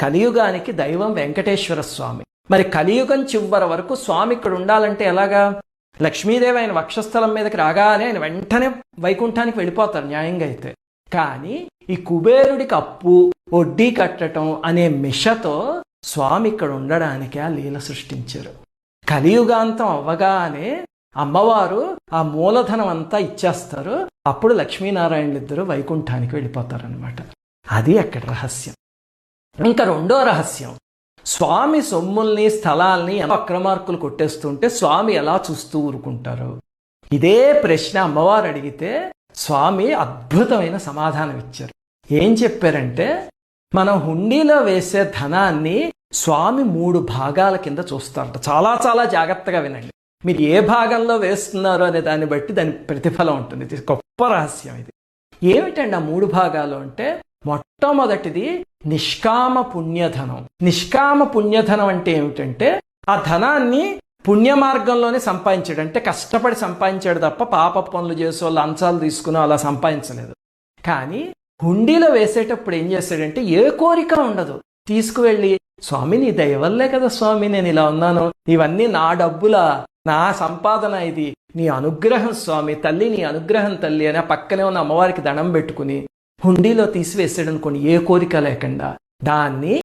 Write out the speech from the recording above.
కలియుగానికి దైవం వెంకటేశ్వర స్వామి. మరి కలియుగం చివరి వరకు స్వామి ఇక్కడ ఉండాలంటే ఎలాగా? లక్ష్మీదేవి ఆయన వక్షస్థలం మీదకి రాగానే ఆయన వెంటనే వైకుంఠానికి వెళ్ళిపోతారు న్యాయంగా అయితే. కానీ ఈ కుబేరుడికి అప్పు వడ్డీ కట్టడం అనే మిషతో స్వామి ఇక్కడ ఉండడానికి ఆ లీల సృష్టించారు. కలియుగాంతం అవ్వగానే అమ్మవారు ఆ మూలధనం అంతా ఇచ్చేస్తారు. అప్పుడు లక్ష్మీనారాయణులు ఇద్దరు వైకుంఠానికి వెళ్ళిపోతారనమాట. అది అక్కడ రహస్యం. ఇంకా రెండో రహస్యం, స్వామి సొమ్ముల్ని స్థలాల్ని అక్రమార్కులు కొట్టేస్తుంటే స్వామి ఎలా చూస్తూ ఊరుకుంటారు? ఇదే ప్రశ్న అమ్మవారు అడిగితే స్వామి అద్భుతమైన సమాధానం ఇచ్చారు. ఏం చెప్పారంటే, మనం హుండీలో వేసే ధనాన్ని స్వామి 3 భాగాల కింద చూస్తారట. చాలా చాలా జాగ్రత్తగా వినండి. మీరు ఏ భాగంలో వేస్తున్నారో అనే దాన్ని బట్టి దాని ప్రతిఫలం ఉంటుంది. ఇది గొప్ప రహస్యం. ఇది ఏమిటండి ఆ 3 భాగాలు అంటే, మొట్టమొదటిది నిష్కామ పుణ్యధనం. నిష్కామ పుణ్యధనం అంటే ఏమిటంటే, ఆ ధనాన్ని పుణ్య మార్గంలోనే సంపాదించాడు. అంటే కష్టపడి సంపాదించాడు తప్ప పాప పనులు చేసో లంచాలు తీసుకునో అలా సంపాదించలేదు. కానీ హుండీలో వేసేటప్పుడు ఏం చేశాడంటే, ఏ కోరిక ఉండదు. తీసుకువెళ్ళి, స్వామి నీ దయ వల్లే కదా స్వామి నేను ఇలా ఉన్నాను, ఇవన్నీ నా డబ్బులా, నా సంపాదన, ఇది నీ అనుగ్రహం స్వామి, తల్లి నీ అనుగ్రహం తల్లి అని ఆ పక్కనే ఉన్న అమ్మవారికి దండం పెట్టుకుని హుండీలో తీసివేసాడు అనుకోండి, ఏ కోరిక లేకుండా. దాన్ని